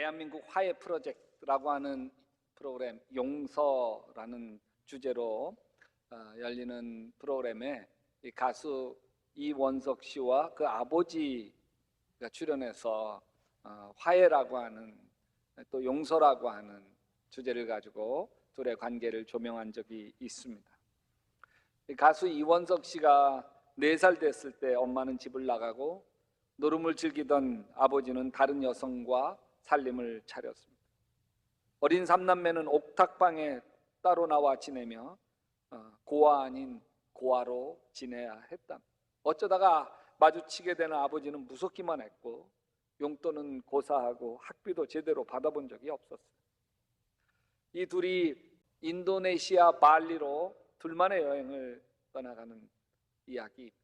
대한민국 화해 프로젝트라고 하는 프로그램 용서라는 주제로 열리는 프로그램에 이 가수 이원석 씨와 그 아버지가 출연해서 화해라고 하는 또 용서라고 하는 주제를 가지고 둘의 관계를 조명한 적이 있습니다. 가수 이원석 씨가 4살 됐을 때 엄마는 집을 나가고 노름을 즐기던 아버지는 다른 여성과 살림을 차렸습니다. 어린 삼남매는 옥탑방에 따로 나와 지내며 고아 아닌 고아로 지내야 했다. 어쩌다가 마주치게 되는 아버지는 무섭기만 했고 용돈은 고사하고 학비도 제대로 받아본 적이 없었어요. 이 둘이 인도네시아 발리로 둘만의 여행을 떠나가는 이야기입니다.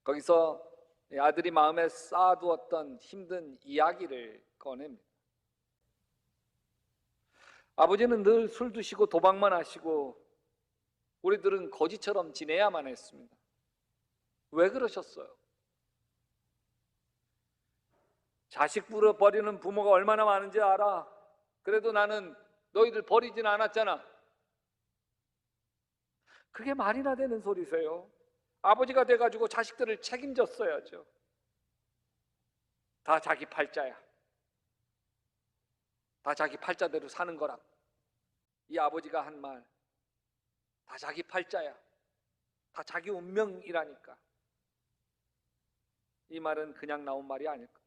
거기서 아들이 마음에 쌓아두었던 힘든 이야기를 꺼냅니다. 아버지는 늘 술 드시고 도박만 하시고 우리들은 거지처럼 지내야만 했습니다. 왜 그러셨어요? 자식 버리는 부모가 얼마나 많은지 알아. 그래도 나는 너희들 버리진 않았잖아. 그게 말이나 되는 소리세요? 아버지가 돼가지고 자식들을 책임졌어야죠. 다 자기 팔자야. 다 자기 팔자대로 사는 거라. 이 아버지가 한 말, 다 자기 팔자야. 다 자기 운명이라니까. 이 말은 그냥 나온 말이 아닐까.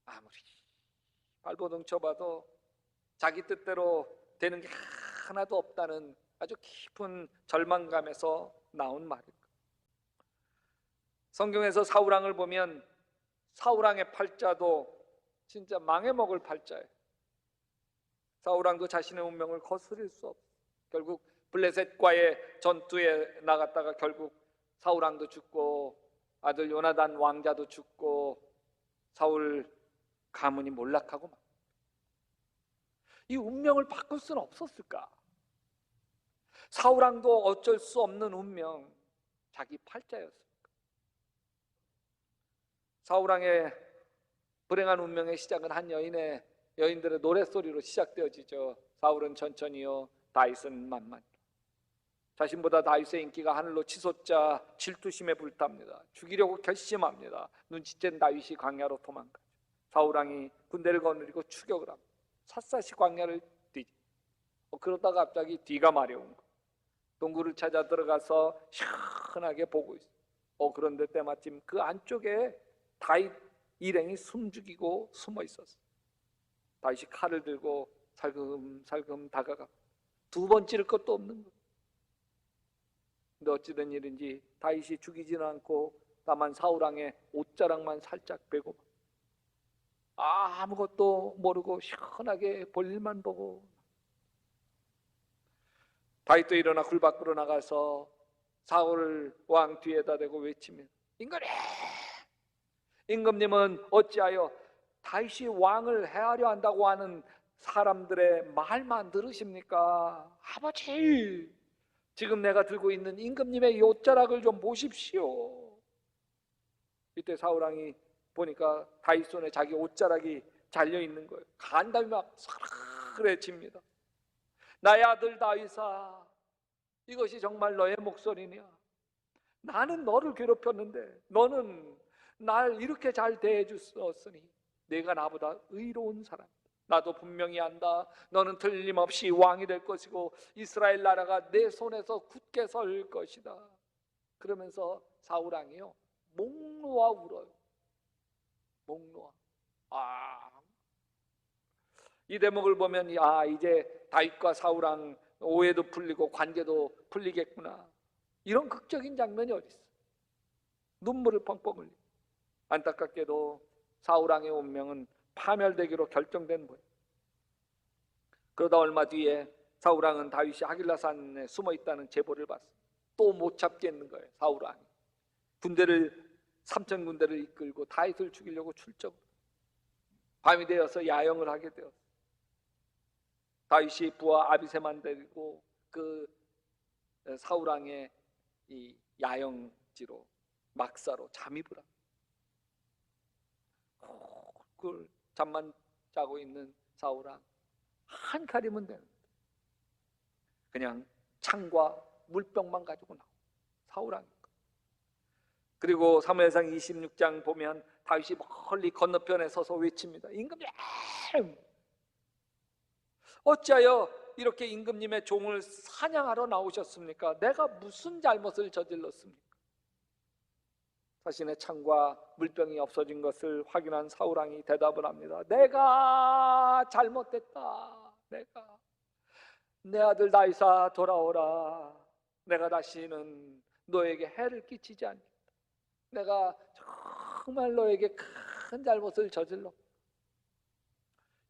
아무리 발버둥 쳐봐도 자기 뜻대로 되는 게 하나도 없다는 아주 깊은 절망감에서 나온 말일까. 성경에서 사울왕을 보면 사울왕의 팔자도 진짜 망해먹을 팔자예요. 사울왕도 자신의 운명을 거스릴 수 없어. 결국 블레셋과의 전투에 나갔다가 결국 사울왕도 죽고 아들 요나단 왕자도 죽고 사울 가문이 몰락하고 막. 이 운명을 바꿀 수는 없었을까? 사울왕도 어쩔 수 없는 운명, 자기 팔자였습니까? 사울왕의 불행한 운명의 시작은 한 여인들의 노랫소리로 시작되어지죠. 사울은 천천히요, 다윗은 만만히. 자신보다 다윗의 인기가 하늘로 치솟자 질투심에 불탑니다. 죽이려고 결심합니다. 눈치챈 다윗이 광야로 도망가죠. 사울왕이 군대를 거느리고 추격을 합니다. 샅샅이 광야를 뒤지. 그러다가 갑자기 뒤가 마려운 거. 동굴을 찾아 들어가서 시원하게 보고 있어요. 그런데 때마침 그 안쪽에 다윗 일행이 숨죽이고 숨어 있었어요. 다윗이 칼을 들고 살금살금 다가가 2번 찌를 것도 없는 거예요. 근데 어찌된 일인지 다윗이 죽이지는 않고 다만 사울왕의 옷자락만 살짝 빼고 아무것도 모르고 시원하게 볼일만 보고 다윗도 일어나 굴 밖으로 나가서 사울 왕 뒤에다 대고 외치면 임금님! 임금님은 어찌하여 다윗이 왕을 해하려 한다고 하는 사람들의 말만 들으십니까? 아버지! 지금 내가 들고 있는 임금님의 옷자락을 좀 보십시오. 이때 사울왕이 보니까 다윗 손에 자기 옷자락이 잘려 있는 거예요. 간담이 막 서늘해집니다. 나의 아들 다윗아, 이것이 정말 너의 목소리냐? 나는 너를 괴롭혔는데 너는 날 이렇게 잘 대해주었으니 내가 나보다 의로운 사람. 나도 분명히 안다. 너는 틀림없이 왕이 될 것이고 이스라엘 나라가 내 손에서 굳게 설 것이다. 그러면서 사울왕이요 목 놓아 울어요. 목 놓아. 이 대목을 보면 이제 다윗과 사울왕 오해도 풀리고 관계도 풀리겠구나. 이런 극적인 장면이 어디 있어? 눈물을 펑펑 흘리. 안타깝게도 사울왕의 운명은 파멸되기로 결정된 거예요. 그러다 얼마 뒤에 사울왕은 다윗이 하길라산에 숨어 있다는 제보를 받았어요. 또 못 잡겠는 거예요. 사울왕이 3천 군대를 이끌고 다윗을 죽이려고 출정을. 밤이 되어서 야영을 하게 되었어요. 다윗이 부하 아비새만 데리고 그 사울왕의 이 야영지로 막사로 잠입을 합니다. 잠만 자고 있는 사울왕 한 가리면 되는, 그냥 창과 물병만 가지고 나오 사울왕. 그리고 사무엘상 26장 보면 다윗이 멀리 건너편에 서서 외칩니다. 임금님, 어찌하여 이렇게 임금님의 종을 사냥하러 나오셨습니까? 내가 무슨 잘못을 저질렀습니까? 자신의 창과 물병이 없어진 것을 확인한 사울왕이 대답을 합니다. 내가 잘못했다. 내 아들 다윗아, 돌아오라. 내가 다시는 너에게 해를 끼치지 않겠다. 내가 정말 너에게 큰 잘못을 저질렀다.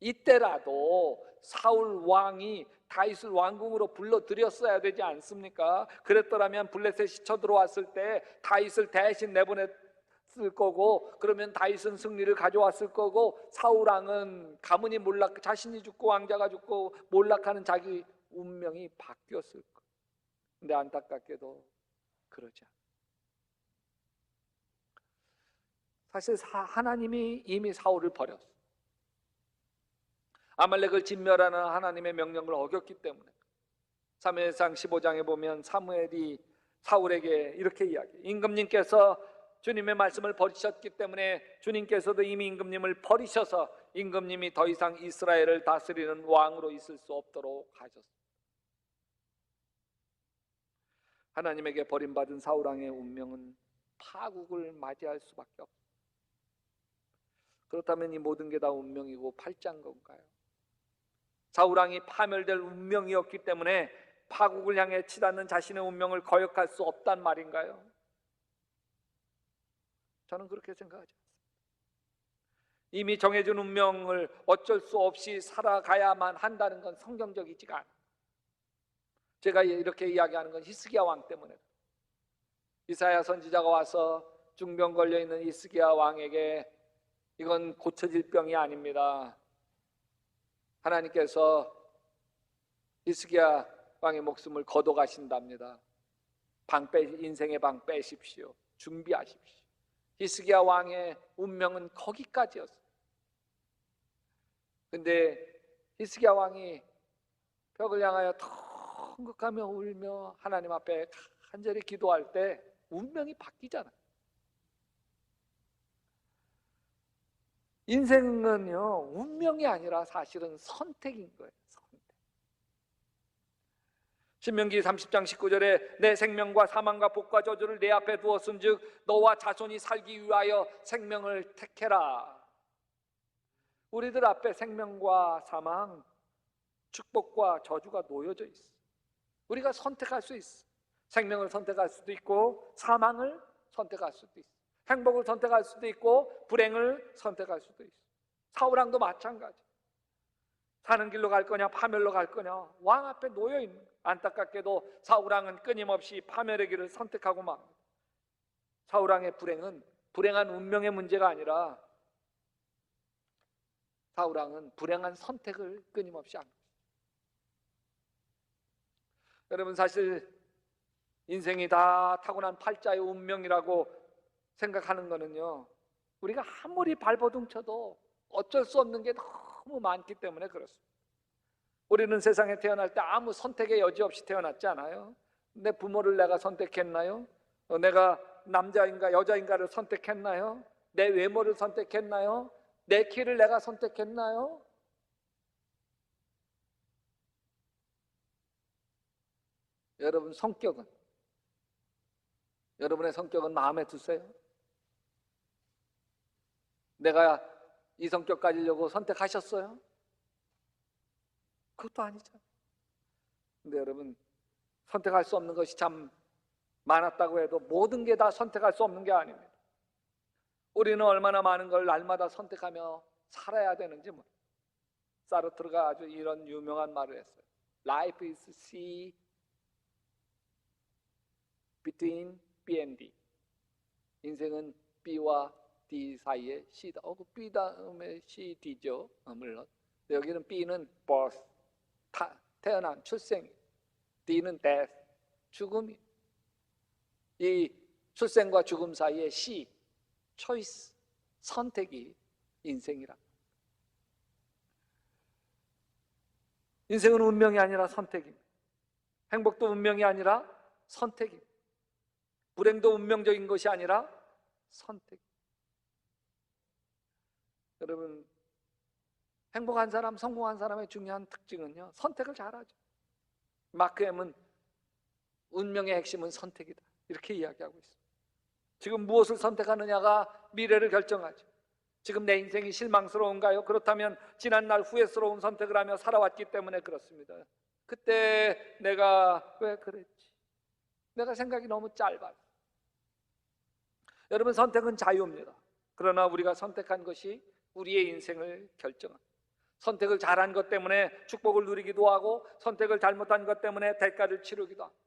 이때라도 사울 왕이 다윗을 왕궁으로 불러들였어야 되지 않습니까? 그랬더라면 블레셋이 쳐들어왔을 때 다윗을 대신 내보냈을 거고, 그러면 다윗은 승리를 가져왔을 거고, 사울 왕은 가문이 몰락, 자신이 죽고 왕자가 죽고 몰락하는 자기 운명이 바뀌었을 거예요. 근데 안타깝게도 그러지 않아요. 사실 하나님이 이미 사울을 버렸어요. 아말렉을 진멸하는 하나님의 명령을 어겼기 때문에. 사무엘상 15장에 보면 사무엘이 사울에게 이렇게 이야기해요. 임금님께서 주님의 말씀을 버리셨기 때문에 주님께서도 이미 임금님을 버리셔서 임금님이 더 이상 이스라엘을 다스리는 왕으로 있을 수 없도록 하셨습니다. 하나님에게 버림받은 사울왕의 운명은 파국을 맞이할 수밖에 없습니다. 그렇다면 이 모든 게 다 운명이고 팔자인 건가요? 사울왕이 파멸될 운명이었기 때문에 파국을 향해 치닫는 자신의 운명을 거역할 수 없단 말인가요? 저는 그렇게 생각하지 않습니다. 이미 정해진 운명을 어쩔 수 없이 살아가야만 한다는 건 성경적이지가 않아요. 제가 이렇게 이야기하는 건 히스기야 왕 때문에. 이사야 선지자가 와서 중병 걸려있는 히스기야 왕에게 이건 고쳐질 병이 아닙니다. 하나님께서 히스기야 왕의 목숨을 걷어가신답니다. 인생의 방 빼십시오. 준비하십시오. 히스기야 왕의 운명은 거기까지였어요. 근데 히스기야 왕이 벽을 향하여 통곡하며 울며 하나님 앞에 간절히 기도할 때 운명이 바뀌잖아요. 인생은요, 운명이 아니라 사실은 선택인 거예요. 선택. 신명기 30장 19절에 내 생명과 사망과 복과 저주를 내 앞에 두었은즉 너와 자손이 살기 위하여 생명을 택해라. 우리들 앞에 생명과 사망, 축복과 저주가 놓여져 있어. 우리가 선택할 수 있어. 생명을 선택할 수도 있고 사망을 선택할 수도 있어. 행복을 선택할 수도 있고 불행을 선택할 수도 있어. 사울왕도 마찬가지. 사는 길로 갈 거냐 파멸로 갈 거냐 왕 앞에 놓여 있는 거예요. 안타깝게도 사울왕은 끊임없이 파멸의 길을 선택하고 맙니다. 사울왕의 불행은 불행한 운명의 문제가 아니라 사울왕은 불행한 선택을 끊임없이 합니다. 여러분, 사실 인생이 다 타고난 팔자의 운명이라고 생각하는 거는요, 우리가 아무리 발버둥 쳐도 어쩔 수 없는 게 너무 많기 때문에 그렇습니다. 우리는 세상에 태어날 때 아무 선택의 여지 없이 태어났지 않아요? 내 부모를 내가 선택했나요? 내가 남자인가 여자인가를 선택했나요? 내 외모를 선택했나요? 내 키를 내가 선택했나요? 여러분의 성격은 마음에 드세요? 내가 이 성격 가지려고 선택하셨어요? 그것도 아니죠. 근데 여러분, 선택할 수 없는 것이 참 많았다고 해도 모든 게 다 선택할 수 없는 게 아닙니다. 우리는 얼마나 많은 걸 날마다 선택하며 살아야 되는지 사르트르가 아주 이런 유명한 말을 했어요. Life is C between B and D. 인생은 B와 D 사이에 C다. 그 B 다음에 C, D죠. 물론. 여기는 B는 birth, 태어난, 출생. D는 death, 죽음이. 이 출생과 죽음 사이에 C, choice, 선택이 인생이라. 인생은 운명이 아니라 선택입니다. 행복도 운명이 아니라 선택입니다. 불행도 운명적인 것이 아니라 선택. 여러분, 행복한 사람, 성공한 사람의 중요한 특징은요, 선택을 잘하죠. 마크 M은 운명의 핵심은 선택이다, 이렇게 이야기하고 있습니다. 지금 무엇을 선택하느냐가 미래를 결정하죠. 지금 내 인생이 실망스러운가요? 그렇다면 지난날 후회스러운 선택을 하며 살아왔기 때문에 그렇습니다. 그때 내가 왜 그랬지? 내가 생각이 너무 짧아요. 여러분, 선택은 자유입니다. 그러나 우리가 선택한 것이 우리의 인생을 결정합니다. 선택을 잘한 것 때문에 축복을 누리기도 하고, 선택을 잘못한 것 때문에 대가를 치르기도 합니다.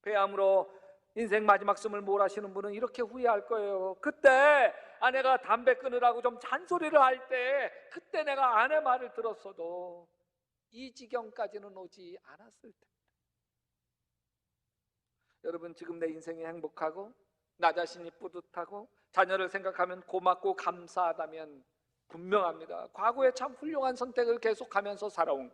폐암으로 인생 마지막 숨을 몰아쉬는 분은 이렇게 후회할 거예요. 그때 아내가 담배 끊으라고 좀 잔소리를 할 때, 그때 내가 아내 말을 들었어도 이 지경까지는 오지 않았을 텐데. 여러분, 지금 내 인생이 행복하고 나 자신이 뿌듯하고 자녀를 생각하면 고맙고 감사하다면 분명합니다. 과거에 참 훌륭한 선택을 계속하면서 살아온,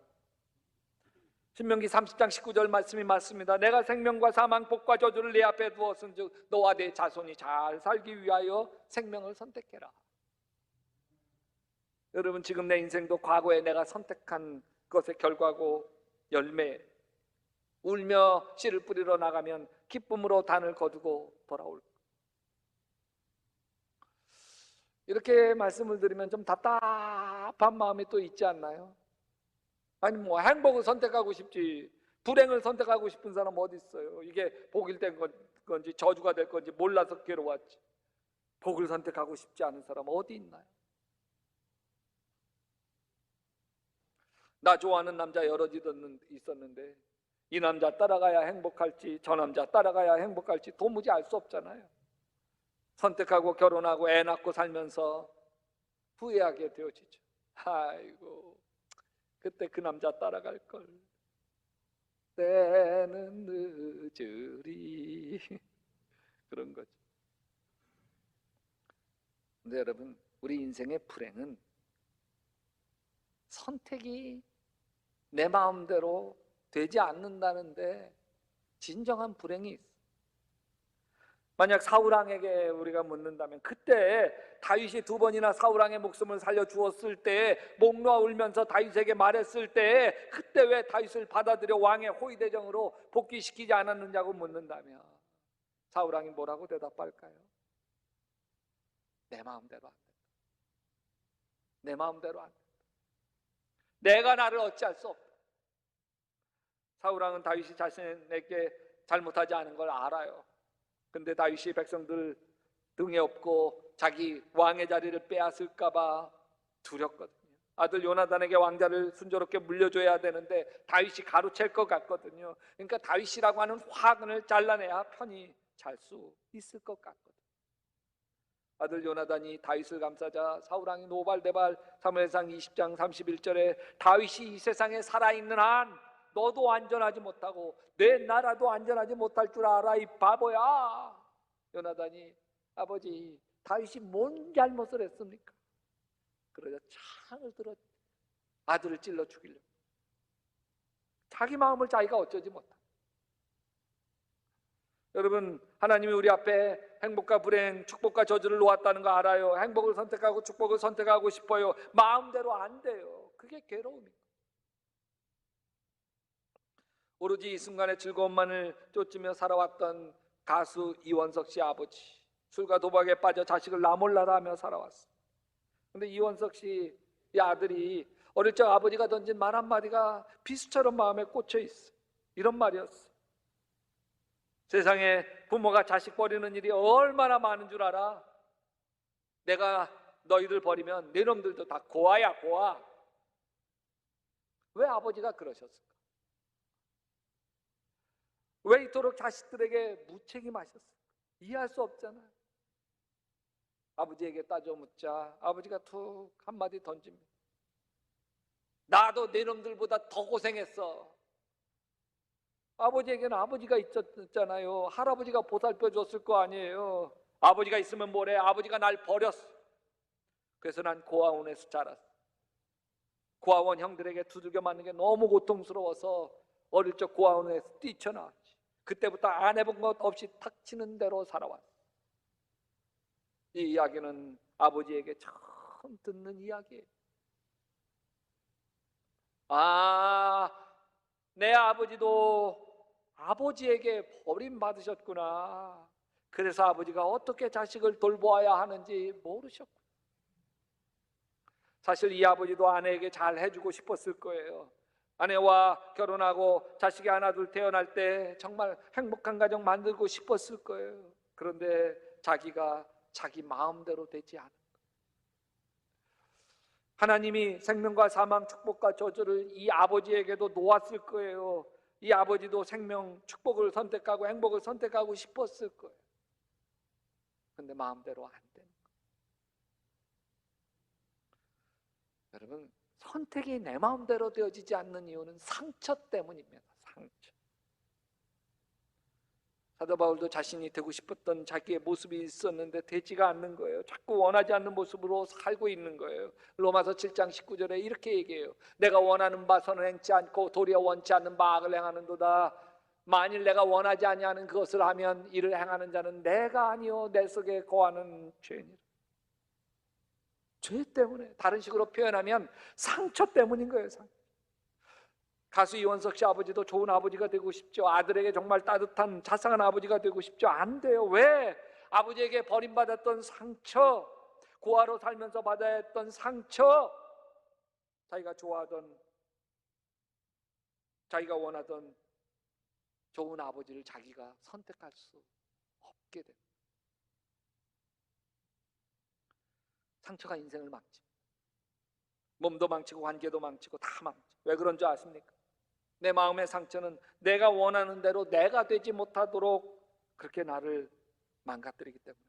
신명기 30장 19절 말씀이 맞습니다. 내가 생명과 사망, 복과 저주를 내 앞에 두었은즉 너와 내 자손이 잘 살기 위하여 생명을 선택해라. 여러분, 지금 내 인생도 과거에 내가 선택한 것의 결과고 열매. 울며 씨를 뿌리러 나가면 기쁨으로 단을 거두고 돌아올. 이렇게 말씀을 드리면 좀 답답한 마음이 또 있지 않나요? 아니, 뭐 행복을 선택하고 싶지 불행을 선택하고 싶은 사람 어디 있어요? 이게 복이 된 건지 저주가 될 건지 몰라서 괴로웠지. 복을 선택하고 싶지 않은 사람 어디 있나요? 나 좋아하는 남자 여러 있었는데 이 남자 따라가야 행복할지 저 남자 따라가야 행복할지 도무지 알 수 없잖아요. 선택하고 결혼하고 애 낳고 살면서 후회하게 되어지죠. 아이고, 그때 그 남자 따라갈 걸. 때는 늦으리. 그런 거죠. 근데 여러분, 우리 인생의 불행은 선택이 내 마음대로 되지 않는다는데 진정한 불행이 있어요. 만약 사울왕에게 우리가 묻는다면, 그때 다윗이 2번이나 사울왕의 목숨을 살려주었을 때, 목 놓아 울면서 다윗에게 말했을 때, 그때 왜 다윗을 받아들여 왕의 호위대장으로 복귀시키지 않았느냐고 묻는다면 사울왕이 뭐라고 대답할까요? 내 마음대로 안 된다. 내 마음대로 안 된다. 내가 나를 어찌할 수 없다. 사울왕은 다윗이 자신에게 잘못하지 않은 걸 알아요. 근데 다윗이 백성들 등에 업고 자기 왕의 자리를 빼앗을까봐 두렵거든요. 아들 요나단에게 왕자를 순조롭게 물려줘야 되는데 다윗이 가로챌 것 같거든요. 그러니까 다윗이라고 하는 화근을 잘라내야 편히 잘 수 있을 것 같거든요. 아들 요나단이 다윗을 감싸자 사울왕이 노발대발. 사무엘상 20장 31절에 다윗이 이 세상에 살아있는 한 너도 안전하지 못하고 내 나라도 안전하지 못할 줄 알아, 이 바보야. 요나단이 아버지, 다윗이 뭔 잘못을 했습니까? 그러자 창을 들어 아들을 찔러 죽이려고. 자기 마음을 자기가 어쩌지 못하고. 여러분, 하나님이 우리 앞에 행복과 불행, 축복과 저주를 놓았다는 거 알아요. 행복을 선택하고 축복을 선택하고 싶어요. 마음대로 안 돼요. 그게 괴로움입니다. 오로지 이 순간의 즐거움만을 쫓으며 살아왔던 가수 이원석 씨 아버지, 술과 도박에 빠져 자식을 나 몰라라 하며 살아왔어요. 근데 이원석 씨의 아들이 어릴 적 아버지가 던진 말 한마디가 비수처럼 마음에 꽂혀 있어요. 이런 말이었어요. 세상에 부모가 자식 버리는 일이 얼마나 많은 줄 알아? 내가 너희들 버리면 내 놈들도 다 고아야, 고아. 왜 아버지가 그러셨을까? 왜 이토록 자식들에게 무책임하셨을까? 이해할 수 없잖아요. 아버지에게 따져 묻자 아버지가 툭 한마디 던집니다. 나도 내 놈들보다 더 고생했어. 아버지에게는 아버지가 있었잖아요. 할아버지가 보살펴 줬을 거 아니에요. 아버지가 있으면 뭐래? 아버지가 날 버렸어. 그래서 난 고아원에서 자랐어. 고아원 형들에게 두들겨 맞는 게 너무 고통스러워서 어릴 적 고아원에서 뛰쳐나왔지. 그때부터 안 해본 것 없이 탁치는 대로 살아왔어. 이 이야기는 아버지에게 처음 듣는 이야기예요. 아, 내 아버지도 아버지에게 버림받으셨구나. 그래서 아버지가 어떻게 자식을 돌보아야 하는지 모르셨고, 사실 이 아버지도 아내에게 잘 해주고 싶었을 거예요. 아내와 결혼하고 자식이 하나 둘 태어날 때 정말 행복한 가정 만들고 싶었을 거예요. 그런데 자기가 자기 마음대로 되지 않은 거예요. 하나님이 생명과 사망, 축복과 저주를 이 아버지에게도 놓았을 거예요. 이 아버지도 생명, 축복을 선택하고 행복을 선택하고 싶었을 거예요. 근데 마음대로 안 되는 거예요. 여러분, 선택이 내 마음대로 되어지지 않는 이유는 상처 때문입니다. 상처. 사도 바울도 자신이 되고 싶었던 자기의 모습이 있었는데 되지가 않는 거예요. 자꾸 원하지 않는 모습으로 살고 있는 거예요. 로마서 7장 19절에 이렇게 얘기해요. 내가 원하는 바 선을 행치 않고 도리어 원치 않는 바 악을 행하는도다. 만일 내가 원하지 아니하는 그것을 하면 이를 행하는 자는 내가 아니요 내 속에 거하는 죄니라. 죄 때문에, 다른 식으로 표현하면 상처 때문인 거예요. 가수 이원석 씨 아버지도 좋은 아버지가 되고 싶죠. 아들에게 정말 따뜻한 자상한 아버지가 되고 싶죠. 안 돼요. 왜? 아버지에게 버림받았던 상처, 고아로 살면서 받아야 했던 상처, 자기가 좋아하던, 자기가 원하던 좋은 아버지를 자기가 선택할 수 없게 됩니다. 상처가 인생을 망치고, 몸도 망치고 관계도 망치고 다 망쳐. 왜 그런 줄 아십니까? 내 마음의 상처는 내가 원하는 대로 내가 되지 못하도록 그렇게 나를 망가뜨리기 때문에.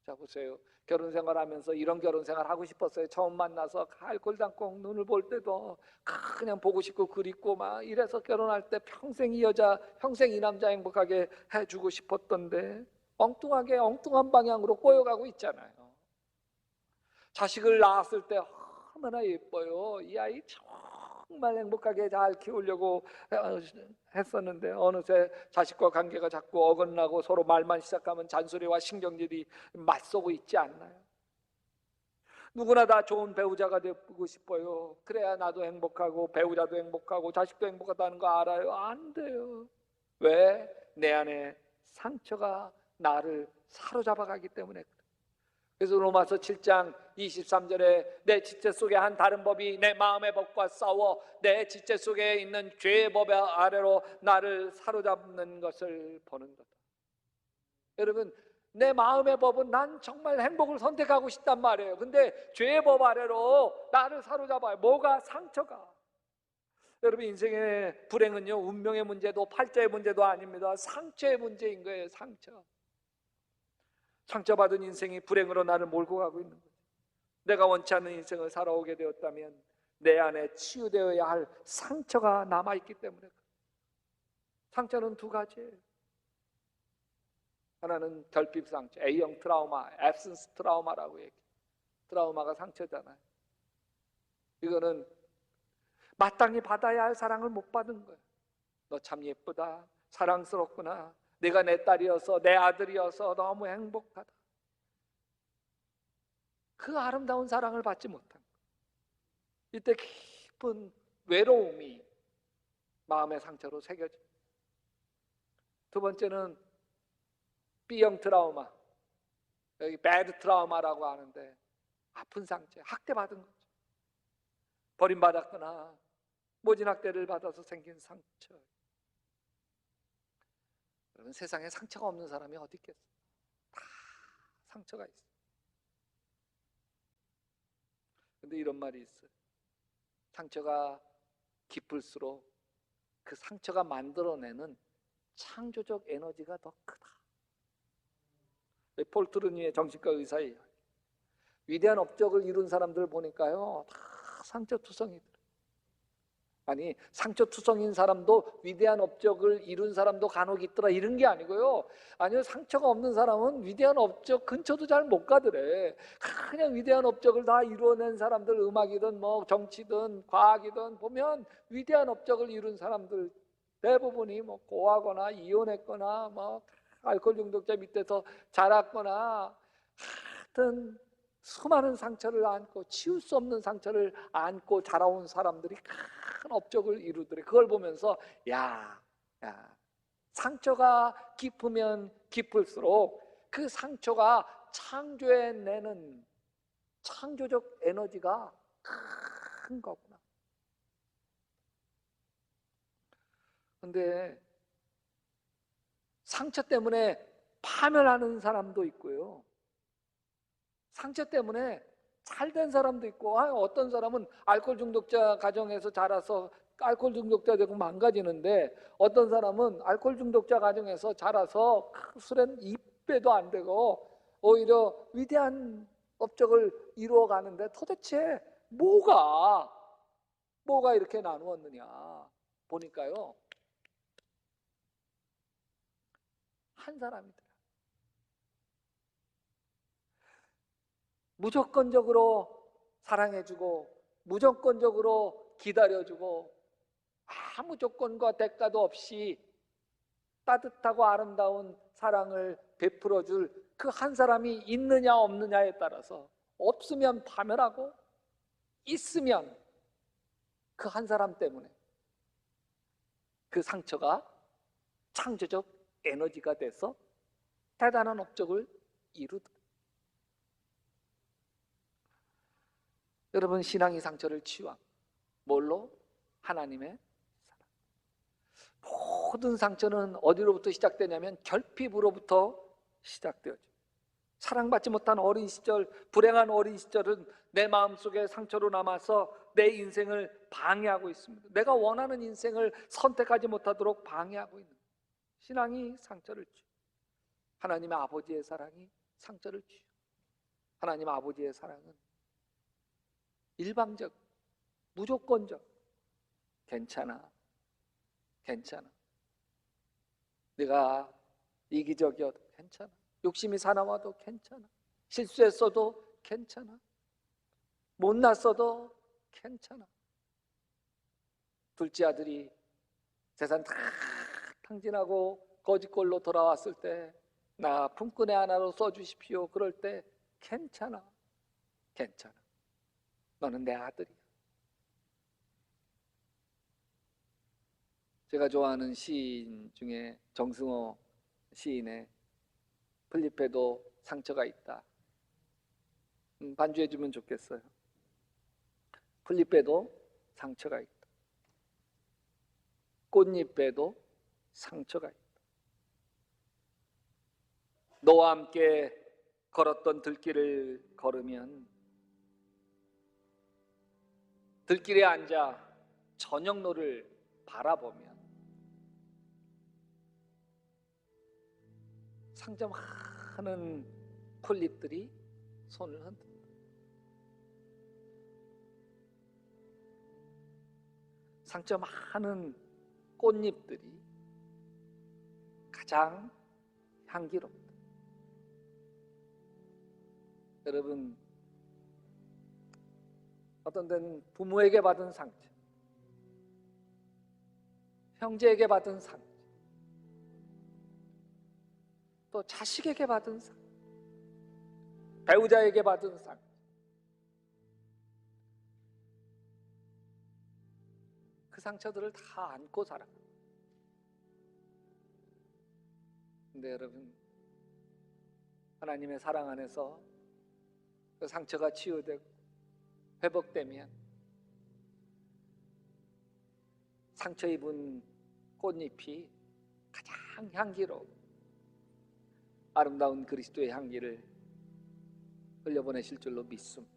자, 보세요. 결혼 생활하면서 이런 결혼 생활 하고 싶었어요. 처음 만나서 갈골당콩 눈을 볼 때도 그냥 보고 싶고 그립고 막 이래서 결혼할 때 평생 이 여자, 평생 이 남자 행복하게 해주고 싶었던데 엉뚱하게 엉뚱한 방향으로 꼬여가고 있잖아요. 자식을 낳았을 때 얼마나 예뻐요. 이 아이 정말 행복하게 잘 키우려고 했었는데 어느새 자식과 관계가 자꾸 어긋나고 서로 말만 시작하면 잔소리와 신경질이 맞서고 있지 않나요? 누구나 다 좋은 배우자가 되고 싶어요. 그래야 나도 행복하고 배우자도 행복하고 자식도 행복하다는 거 알아요. 안 돼요. 왜? 내 안에 상처가 나를 사로잡아가기 때문에. 그래서 로마서 7장 23절에 내 지체 속에 한 다른 법이 내 마음의 법과 싸워 내 지체 속에 있는 죄의 법 아래로 나를 사로잡는 것을 보는 거다. 여러분, 내 마음의 법은 난 정말 행복을 선택하고 싶단 말이에요. 근데 죄의 법 아래로 나를 사로잡아요. 뭐가? 상처가. 여러분, 인생의 불행은요, 운명의 문제도 팔자의 문제도 아닙니다. 상처의 문제인 거예요. 상처. 상처받은 인생이 불행으로 나를 몰고 가고 있는 거죠. 내가 원치 않는 인생을 살아오게 되었다면 내 안에 치유되어야 할 상처가 남아있기 때문에. 상처는 두 가지예요. 하나는 결핍 상처, A형 트라우마, 앱센스 트라우마라고 얘기해요. 트라우마가 상처잖아요. 이거는 마땅히 받아야 할 사랑을 못 받은 거예요. 너 참 예쁘다, 사랑스럽구나, 내가 내 딸이어서 내 아들이어서 너무 행복하다. 그 아름다운 사랑을 받지 못한 거예요. 이때 깊은 외로움이 마음의 상처로 새겨집니다. 두 번째는 B형 트라우마, 여기 배드 트라우마라고 하는데 아픈 상처, 학대받은 거죠. 버림받았거나 모진 학대를 받아서 생긴 상처. 여러분, 세상에 상처가 없는 사람이 어디 있겠어요? 다 상처가 있어요. 근데 이런 말이 있어요. 상처가 깊을수록 그 상처가 만들어내는 창조적 에너지가 더 크다. 폴 트루니의 정신과 의사예요. 위대한 업적을 이룬 사람들 보니까요, 다 상처투성이들. 아니, 상처투성인 사람도 위대한 업적을 이룬 사람도 간혹 있더라, 이런 게 아니고요. 아니요, 상처가 없는 사람은 위대한 업적 근처도 잘 못 가더래. 그냥 위대한 업적을 다 이루어낸 사람들, 음악이든 뭐 정치든 과학이든 보면 위대한 업적을 이룬 사람들 대부분이 뭐 고하거나 이혼했거나 뭐 알코올 중독자 밑에서 자랐거나, 하여튼 수많은 상처를 안고, 치울 수 없는 상처를 안고 자라온 사람들이 큰 업적을 이루더래. 그걸 보면서 야, 상처가 깊으면 깊을수록 그 상처가 창조해내는 창조적 에너지가 큰 거구나. 근데 상처 때문에 파멸하는 사람도 있고요, 상처 때문에 잘된 사람도 있고, 어떤 사람은 알코올 중독자 가정에서 자라서 알코올 중독자 되고 망가지는데, 어떤 사람은 알코올 중독자 가정에서 자라서 술엔 입배도 안 되고 오히려 위대한 업적을 이루어 가는데, 도대체 뭐가 이렇게 나누었느냐 보니까요, 한 사람이더라. 무조건적으로 사랑해주고 무조건적으로 기다려주고 아무 조건과 대가도 없이 따뜻하고 아름다운 사랑을 베풀어줄 그 한 사람이 있느냐 없느냐에 따라서, 없으면 파멸하고 있으면 그 한 사람 때문에 그 상처가 창조적 에너지가 돼서 대단한 업적을 이루더라. 여러분, 신앙이 상처를 치유한 뭘로? 하나님의 사랑. 모든 상처는 어디로부터 시작되냐면 결핍으로부터 시작되어져. 사랑받지 못한 어린 시절, 불행한 어린 시절은 내 마음속에 상처로 남아서 내 인생을 방해하고 있습니다. 내가 원하는 인생을 선택하지 못하도록 방해하고 있는 신앙이 상처를 치유. 하나님의 아버지의 사랑이 상처를 치유. 하나님 아버지의 사랑은 일방적, 무조건적. 괜찮아, 내가 이기적이어도 괜찮아, 욕심이 사나워도 괜찮아, 실수했어도 괜찮아, 못났어도 괜찮아. 둘째 아들이 재산 다 탕진하고 거짓골로 돌아왔을 때, 나 품꾼의 하나로 써주십시오. 그럴 때 괜찮아, 너는 내 아들이야. 제가 좋아하는 시인 중에 정승호 시인의 플리페도 상처가 있다, 반주해 주면 좋겠어요. 플리페도 상처가 있다. 꽃잎에도 상처가 있다. 너와 함께 걸었던 들길을 걸으면, 들길에 앉아 저녁노를 바라보면 상처 많은 폴립들이 손을 흔든다. 상처 많은 꽃잎들이 가장 향기롭다. 여러분, 어떤 데는 부모에게 받은 상처, 형제에게 받은 상처, 또 자식에게 받은 상처, 배우자에게 받은 상처, 그 상처들을 다 안고 살아. 근데 여러분, 하나님의 사랑 안에서 그 상처가 치유되고 회복되면 상처 입은 꽃잎이 가장 향기로운 아름다운 그리스도의 향기를 흘려보내실 줄로 믿습니다.